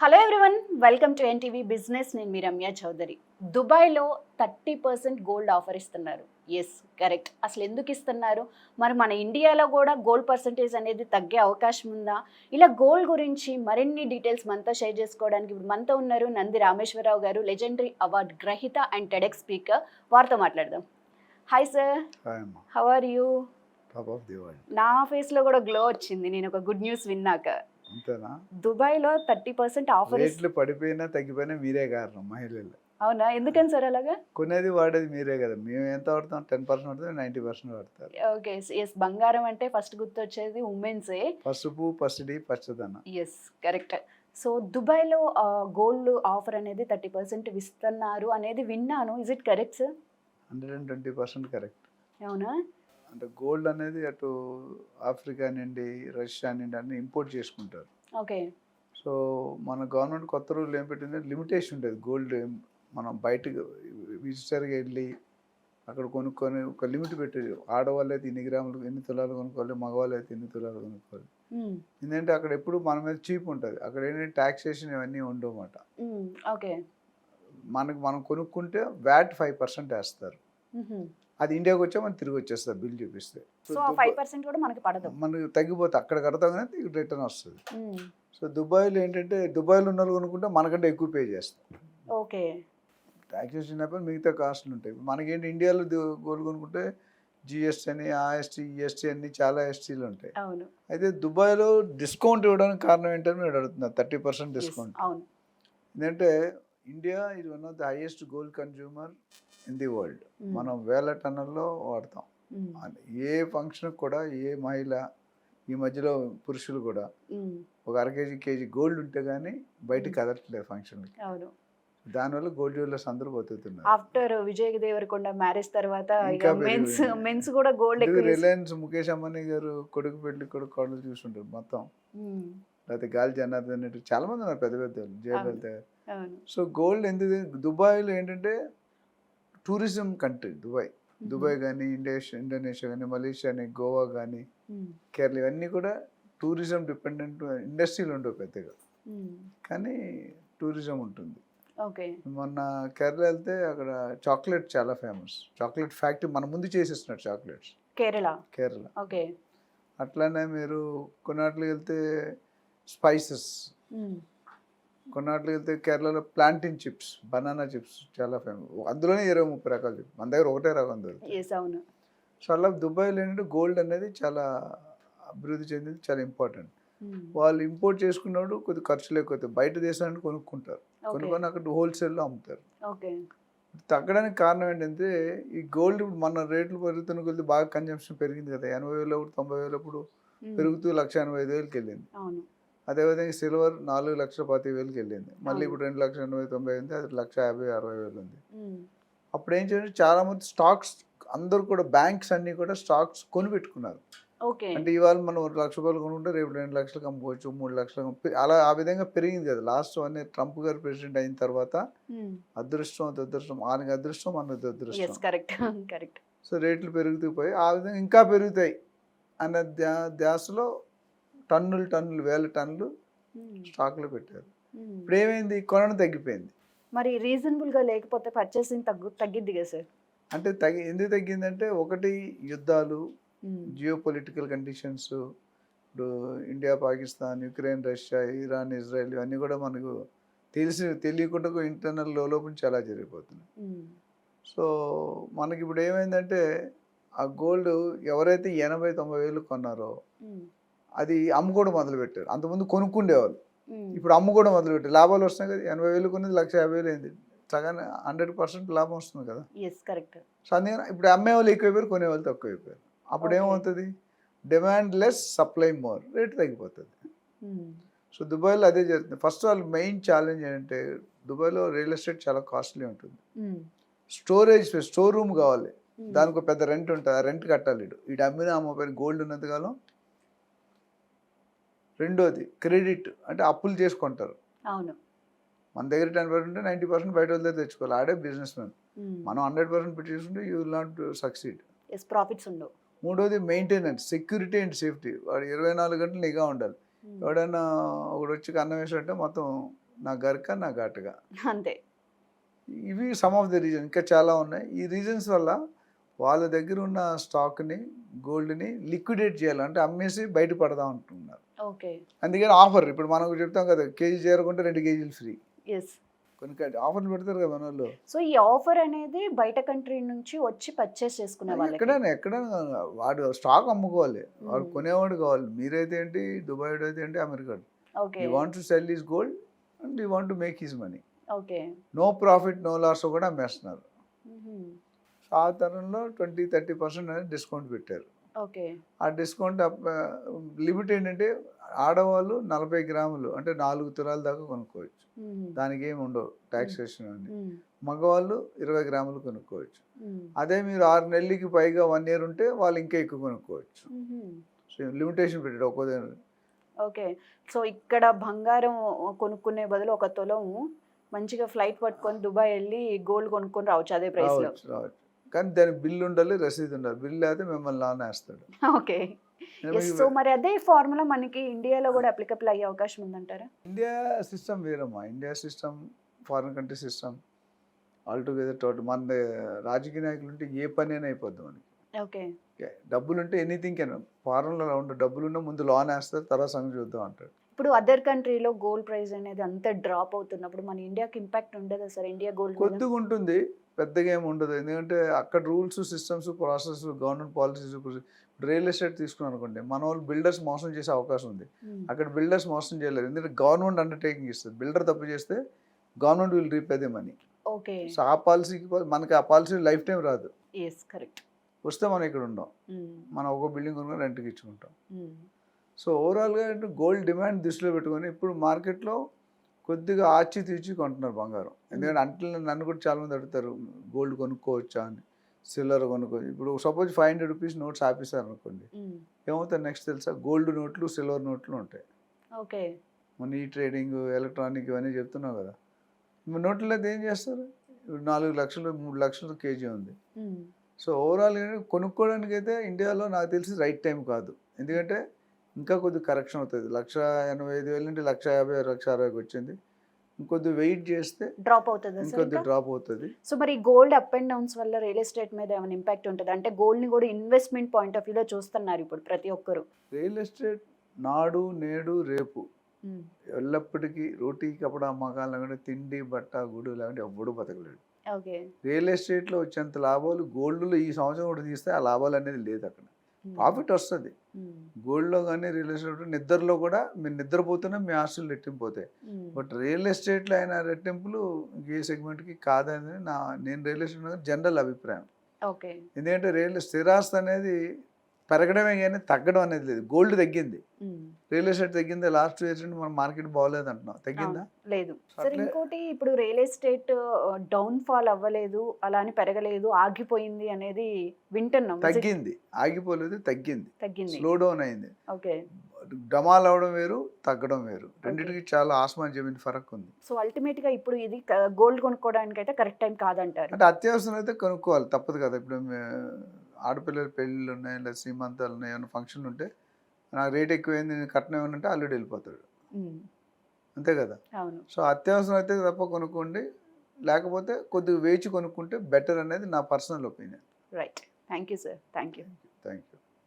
Hello everyone, welcome to NTV business. నేను మీ రమ్య చౌదరి. దుబాయ్లో 30% గోల్డ్ ఆఫర్ ఇస్తున్నారు. Yes, correct. అసలు ఎందుకు ఇస్తున్నారు? మరి మన ఇండియాలో కూడా గోల్డ్ పర్సంటేజ్ అనేది తగ్గే అవకాశం ఉందా? ఇలా గోల్డ్ గురించి మరిన్ని డీటెయిల్స్ మనతో షేర్ చేసుకోవడానికి ఇప్పుడు మనతో ఉన్నారు నంది రామేశ్వరరావు గారు, లెజెండరీ అవార్డ్ గ్రహీత అండ్ టెడెక్స్ స్పీకర్. వారితో మాట్లాడదాం. Hi sir, how are you? నా ఫేస్లో కూడా గ్లో వచ్చింది నేను ఒక గుడ్ న్యూస్ విన్నాక. అంతేనా? దుబాయ్లో 30% ఆఫర్. రేట్లు పడిపోయినా తగ్గిపోయినా మీరే కారణం మహిళలు. అవునా? ఎందుకని సార్ అలాగా? కొనేది వాడేది మీరే కదా. మేము ఎంత వాడతాం? 10% వాడతాం, 90% వాడతారు. Okay, yes. బంగారం అంటే ఫస్ట్ గుర్తొచ్చేది ఉమెన్సే. పసుపు, పసిడి, పచ్చదనం. Yes, correct. సో దుబాయ్లో గోల్డ్ ఆఫర్ అనేది 30% ఇస్తున్నారు అనేది విన్నాను. Is it correct sir? 120% correct. అవునా? అంటే గోల్డ్ అనేది అటు ఆఫ్రికా నుండి, రష్యా నుండి అన్ని ఇంపోర్ట్ చేసుకుంటారు. ఓకే. సో మన గవర్నమెంట్ కొత్త రూల్ ఏం పెట్టింది, లిమిటేషన్ ఉంటుంది. గోల్డ్ మనం బయటకు విజిటర్గా వెళ్ళి అక్కడ కొనుక్కొని ఒక లిమిట్ పెట్టేది. ఆడవాళ్ళు అయితే ఇన్ని గ్రాములు, ఎన్ని తులాలు కొనుక్కోవాలి, మగవాళ్ళు అయితే ఎన్ని తులాలు కొనుక్కోవాలి. ఎందుకంటే అక్కడ ఎప్పుడు మన మీద చీప్ ఉంటుంది. అక్కడ ఏంటంటే ట్యాక్సేషన్ ఇవన్నీ ఉండవన్నమాట. ఓకే. మనం కొనుక్కుంటే వ్యాట్ 5% వేస్తారు. అది ఇండియాకి వచ్చా మనం తిరిగి వచ్చేస్తారు బిల్ చూపిస్తే. సో 5% కూడా మనకి పడదు. మనకి తగ్గిపోతే అక్కడ కడతాం కానీ రిటర్న్ వస్తుంది. సో దుబాయ్లో ఏంటంటే దుబాయ్లో ఉన్న వాళ్ళు కొనుక్కుంటే మనకంటే ఎక్కువ పే చేస్తాం. ఓకే. ట్యాక్సేషన్ అయిపోయి మిగతా కాస్ట్లు ఉంటాయి. మనకేంటి ఇండియాలో గోల్డ్ కొనుక్కుంటే జిఎస్టీ అని, ఆఎస్టీ, ఈఎస్టీ అన్ని చాలా ఎస్టీలు ఉంటాయి. అవును. అయితే దుబాయ్లో డిస్కౌంట్ ఇవ్వడానికి కారణం ఏంటని మీరు అడుగుతున్నారు. 30% డిస్కౌంట్. అవును. ఎందుకంటే India is one of the highest gold consumer in the world. మనం వేల టన్నుల్లో వాడతాం. ఏ ఫంక్షన్ కూడా ఏ మహిళ, ఈ మధ్యలో పురుషులు కూడా ఒక కేజీ గోల్డ్ ఉంటే కానీ బయటికి కదలట్లేదు ఫంక్షన్లకి. అవును. దానివల్ల గోల్డ్ జ్యువెలర్స్ అందరూ బతుకుతున్నారు. ఆఫ్టర్ విజయ్ దేవరకొండ మ్యారేజ్ తర్వాత మెన్స్ కూడా గోల్డ్ ఎక్కువ. రిలయన్స్ ముఖేష్ అంబానీ గారు కొడుకు పెళ్లి కొడుకు కోడలు చూస్తుంటారు మొత్తం. లేకపోతే గాలి జనార్దన్ రెడ్డి చాలా మంది ఉన్నారు పెద్ద పెద్ద జయలలిత. సో గోల్డ్ ఎందుకు దుబాయ్లో ఏంటంటే టూరిజం కంట్రీ దుబాయ్ కానీ, ఇండోనేషియా కానీ, మలేషియా కానీ, గోవా కానీ, కేరళ ఇవన్నీ కూడా టూరిజం డిపెండెంట్ ఇండస్ట్రీలు ఉండవు పెద్దగా, కానీ టూరిజం ఉంటుంది. ఓకే. మొన్న కేరళ వెళ్తే అక్కడ చాక్లెట్ చాలా ఫేమస్. చాక్లెట్ ఫ్యాక్టరీ మన ముందు చేసేస్తున్నారు చాక్లెట్స్. కేరళ. ఓకే. అట్లానే మీరు కొన్నాటికి వెళ్తే స్పైసెస్, కొన్నాటికి వెళ్తే కేరళలో ప్లాంటిన్ చిప్స్, బనానా చిప్స్ చాలా ఫేమస్. అందులోనే 20-30 రకాల చిప్స్. మన దగ్గర ఒకటే రకం దొరుకుతుంది. సో అలా దుబాయ్లో ఏంటంటే గోల్డ్ అనేది చాలా అభివృద్ధి చెందింది, చాలా ఇంపార్టెంట్. వాళ్ళు ఇంపోర్ట్ చేసుకున్నప్పుడు కొద్ది ఖర్చులు ఎక్కువ, బయట దేశాన్ని కొనుక్కుంటారు, కొనుక్కొని అక్కడ హోల్సేల్లో అమ్ముతారు. తగ్గడానికి కారణం ఏంటంటే ఈ గోల్డ్ మన రేట్లు పెరుగుతున్న కొద్ది బాగా కన్జంప్షన్ పెరిగింది కదా. 80,000 90,000 అప్పుడు పెరుగుతూ 1,85,000కి వెళ్ళింది. అదేవిధంగా సిల్వర్ 4,25,000కి వెళ్ళింది. మళ్ళీ ఇప్పుడు 2,80,90,000 ఉంది. అది 1,50,000-60,000 ఉంది. అప్పుడు ఏం చేయాలి, చాలా మంది స్టాక్స్ అందరూ కూడా బ్యాంక్స్ అన్ని కూడా స్టాక్స్ కొని పెట్టుకున్నారు. అంటే ఇవాళ మనం ₹1,00,000 కొనుక్కుంటే రేపు 2 లక్షలకు అమ్ముకోవచ్చు, 3 లక్షలకు అలా ఆ విధంగా పెరిగింది కదా. లాస్ట్ అనే ట్రంప్ గారు ప్రెసిడెంట్ అయిన తర్వాత అదృష్టం దురదృష్టం, ఆయనకి అదృష్టం మనకు దురదృష్టం. సో రేట్లు పెరుగుతూ పోయి ఆ విధంగా ఇంకా పెరుగుతాయి అనే ధ్యాసలో టన్నులు వేల టన్నులు స్టాక్లో పెట్టారు. ఇప్పుడు ఏమైంది, కొనడం తగ్గిపోయింది. మరి రీజనబుల్ గా లేకపోతే పర్చేసింగ్ తగ్గిద్ది కదా సార్? అంటే ఎందుకు తగ్గిందంటే, ఒకటి యుద్ధాలు, జియో పొలిటికల్ కండిషన్స్. ఇప్పుడు India, Pakistan, Ukraine, Russia, Iran, Israel ఇవన్నీ కూడా మనకు తెలియకుండా ఇంటర్నల్ లోపల చాలా జరిగిపోతుంది. సో మనకి ఇప్పుడు ఏమైందంటే, ఆ గోల్డ్ ఎవరైతే 80,000-90,000 కొన్నారో అది అమ్ముకోవడం మొదలుపెట్టారు. అంతకుముందు కొనుక్కుండేవాళ్ళు, ఇప్పుడు అమ్ముకోవడం మొదలుపెట్టారు. లాభాలు వస్తున్నాయి కదా. 80,000 కొనేది 1,50,000 అయింది. సగానే 100% లాభం వస్తుంది కదా. సో అందుకని ఇప్పుడు అమ్మేవాళ్ళు ఎక్కువైపోయారు, కొనేవాళ్ళు తక్కువైపోయారు. అప్పుడు ఏమవుతుంది, demand less, supply more, rate తగ్గిపోతుంది. సో దుబాయ్లో అదే జరుగుతుంది. ఫస్ట్ ఆల్ మెయిన్ ఛాలెంజ్ ఏంటంటే, దుబాయ్లో రియల్ ఎస్టేట్ చాలా కాస్ట్లీ ఉంటుంది. స్టోరేజ్ స్పేస్, స్టోర్ రూమ్ కావాలి, దానికి పెద్ద రెంట్ ఉంటుంది, ఆ రెంట్ కట్టాలి. ఇటు అమ్మిన అమ్మపైన గోల్డ్ ఉన్నంతకాలం. రెండోది క్రెడిట్, అంటే అప్పులు చేసుకుంటారు. మన దగ్గర 10% ఉంటే 90% బయట వాళ్ళ దగ్గర తెచ్చుకోవాలి. ఆడే బిజినెస్ మ్యాన్. మనం 100% పెట్టి చేసుకుంటే యూ విల్ నాట్ సక్సీడ్. మూడోది మెయింటెనెన్స్, సెక్యూరిటీ అండ్ సేఫ్టీ. వాడు 24 గంటలు నిఘా ఉండాలి. ఎవడైనా ఒకడు వచ్చి అన్నం వేసాడంటే మొత్తం నా గరక నా ఘాటుగా. అంతే. ఇవి సమ్ ఆఫ్ ది రీజన్, ఇంకా చాలా ఉన్నాయి. ఈ రీజన్స్ వల్ల వాళ్ళ దగ్గర ఉన్న స్టాక్ని, గోల్డ్ని లిక్విడేట్ చేయాలి, అంటే అమ్మేసి బయట పడదాం అంటున్నారు. ఓకే. అందుకని ఆఫర్, ఇప్పుడు మనం చెప్తాం కదా, కేజీ చేరకుంటే 2 కేజీలు ఫ్రీ, ఎస్. కొన్ని ఆఫర్లు పెడతారు కదా మన వాళ్ళు. సో ఈ ఆఫర్ అనేది బయట కంట్రీ నుంచి వచ్చి పర్చేస్ చేసుకునే వాళ్ళకి. ఎక్కడైనా వాడు స్టాక్ అమ్ముకోవాలి, వాడు కొనేవాడు కావాలి. మీరైతే ఏంటి, దుబాయ్ అయితే ఏంటి, America. Okay. You want to sell his gold and you want to make his money. Okay. No profit no loss కూడా అమ్మేస్తున్నారు. ఆ తరంలో 20-30% అనేది డిస్కౌంట్ పెట్టారు. ఓకే. ఆ డిస్కౌంట్ లిమిట్ ఏంటంటే ఆడవాళ్ళు 40 గ్రాములు అంటే 4 తులాల దాకా కొనుక్కోవచ్చు, దానికి ఏమి ఉండవు టాక్సేషన్ అని. మగవాళ్ళు 20 గ్రాములు కొనుక్కోవచ్చు. అదే మీరు 6 నెలలకి పైగా 1 year ఉంటే వాళ్ళు ఇంకా ఎక్కువ కొనుక్కోవచ్చు. సో లిమిటేషన్ పెట్టాడు ఒక్కో. ఓకే. సో ఇక్కడ బంగారం కొనుక్కునే బదులు ఒక తులం మంచిగా ఫ్లైట్ పట్టుకొని దుబాయ్ వెళ్ళి గోల్డ్ కొనుక్కొని రావచ్చు అదే ప్రైస్ లో. రావచ్చు, కానీ దాని బిల్ ఉండాలి, రసీదు ఉండాలి. బిల్ లేకపోతే మిమ్మల్ని లాన్ వేస్తాడు. ఓకే. సో మరి అదే ఫార్ములా మనకి ఇండియాలో కూడా అప్లికబుల్ అయ్యే అవకాశం ఉందంటారా? ఇండియా సిస్టమ్ వేరమ్మా. India system, foreign country system all together total. మన రాజకీయ నాయకులు ఉంటే ఏ పని అయినా అయిపోద్ది మనకి. ఓకే. డబ్బులు ఉంటే ఎనీథింగ్ కెన్. ఫారెన్లో అలా ఉండదు, డబ్బులున్నా ముందు లోన్ వేస్తారు, తర్వాత సంగతి చూద్దాం అంటాడు. ఇప్పుడు అదర్ కంట్రీలో గోల్డ్ ప్రైస్ అనేది అంత డ్రాప్ అవుతున్నప్పుడు మన ఇండియాకి ఇంపాక్ట్ ఉండదా సార్? ఇండియా గోల్డ్ కొద్దిగా ఉంటుంది, పెద్దగా ఏమి ఉండదు. ఎందుకంటే అక్కడ rules, systems, process, government policies. Real estate తీసుకున్నాను అనుకోండి, మన వాళ్ళు బిల్డర్స్ మోసం చేసే అవకాశం ఉంది. అక్కడ బిల్డర్స్ మోసం చేయలేరు, ఎందుకంటే గవర్నమెంట్ అండర్టేకింగ్ ఇస్తుంది. బిల్డర్ తప్పు చేస్తే government will repay the money. Okay. So ఆ పాలసీకి మనకి ఆ పాలసీ లైఫ్ టైం రాదు. Yes, correct. వస్తే మనం ఇక్కడ ఉండం, మనం ఒక బిల్డింగ్ కొనుక్కొని రెంట్కి ఇచ్చుకుంటాం. సో ఓవరాల్గా గోల్డ్ డిమాండ్ దృష్టిలో పెట్టుకొని ఇప్పుడు మార్కెట్లో కొద్దిగా ఆచి తీర్చి కొంటున్నారు బంగారం. ఎందుకంటే అంటే నన్ను కూడా చాలామంది అడుగుతారు గోల్డ్ కొనుక్కోవచ్చా అని, సిల్వర్ కొనుక్కోవచ్చు. ఇప్పుడు సపోజ్ 500 రూపీస్ నోట్స్ ఆపేశారు అనుకోండి, ఏమవుతుంది నెక్స్ట్ తెలుసా? గోల్డ్ నోట్లు, సిల్వర్ నోట్లు ఉంటాయి. ఓకే. మన ఈ ట్రేడింగ్, ఎలక్ట్రానిక్ ఇవన్నీ చెప్తున్నావు కదా, నోట్లు అయితే ఏం చేస్తారు? 4 లక్షలు 3 లక్షలు కేజీ ఉంది. సో ఓవరాల్ కొనుక్కోవడానికి అయితే ఇండియాలో నాకు తెలిసి రైట్ టైం కాదు. ఎందుకంటే ఇంకా కొద్దిగా కరెక్షన్ అవుతుంది. 1,85,000 నుండి 1,50,000, 1,60,000 వచ్చింది. ఇంకొద్ది వెయిట్ చేస్తే డ్రాప్ అవుతుంది, ఇంకొద్ది డ్రాప్ అవుతుంది. సో మరి గోల్డ్ అప్ అండ్ డౌన్స్ వల్ల రియల్ ఎస్టేట్ మీద ఏమైనా ఇంపాక్ట్ ఉంటుంది అంటే గోల్డ్ ని కూడా ఇన్వెస్ట్మెంట్ పాయింట్ ఆఫ్ వ్యూలో చూస్తున్నారు ఇప్పుడు ప్రతి ఒక్కరు. రియల్ ఎస్టేట్ నాడు నేడు రేపు ఎల్లప్పటికీ రోటీ కపడా మకాలంటే తిండి బట్ట గుడు లేకుంటే ఎవ్వడూ బతకలేడు. ఓకే. రియల్ ఎస్టేట్లో వచ్చేంత లాభాలు గోల్డ్లో ఈ సంవత్సరం కూడా తీస్తే ఆ లాభాలు అనేది లేదు. అక్కడ ప్రాఫిట్ వస్తుంది గోల్డ్లో కానీ రియల్ ఎస్టేట్. నిద్రలో కూడా మీరు నిద్రపోతున్నా మీ ఆస్తులు రెట్టింపోతాయి. బట్ రియల్ ఎస్టేట్లో అయిన రెట్టింపులు ఏ సెగ్మెంట్కి కాదని నేను రియల్ ఎస్టేట్ జనరల్ అభిప్రాయం. ఓకే. ఎందుకంటే స్థిరాస్తి అనేది పెరగడమే కానీ తగ్గడం అనేది లేదు. గోల్డ్ తగ్గింది, రియల్ ఎస్టేట్ తగ్గింది. లాస్ట్ ఇయర్స్ మనం మార్కెట్ బాగోలేదు అంటున్నాం, తగ్గిందా? లేదు సార్. ఇంకోటి ఇప్పుడు రియల్ ఎస్టేట్ డౌన్ ఫాల్ అవ్వలేదు, అలా అని పెరగలేదు, ఆగిపోయింది అనేది వింటున్నాం. తగ్గింది, ఆగిపోలేదు, తగ్గింది, స్లో డౌన్ అయింది. ఓకే. డమాల్ అవడం వేరు, తగ్గడం వేరు, రెండింటికి చాలా ఆస్మాన్ జమీన్ ఫరక్ ఉంది. సో అల్టిమేట్ గా ఇప్పుడు ఇది గోల్డ్ కొనుక్కోవడానికి అయితే కరెక్ట్ టైం కాదంటారు. అంటే అత్యవసరం అయితే కొనుక్కోవాలి, తప్పదు కదా. ఇప్పుడు ఆడపిల్లల పెళ్ళిళ్ళు ఉన్నాయి, లేదా శ్రీమంతాలు ఉన్నాయి, ఏమైనా ఫంక్షన్లు ఉంటే నాకు రేట్ ఎక్కువైంది నేను కట్నం ఏమనంటే ఆల్రెడీ వెళ్ళిపోతాడు, అంతే కదా. సో అత్యవసరం అయితే తప్ప కొనుక్కోండి, లేకపోతే కొద్దిగా వేచి కొనుక్కుంటే బెటర్ అనేది నా personal opinion. Right. Thank you sir. Thank you.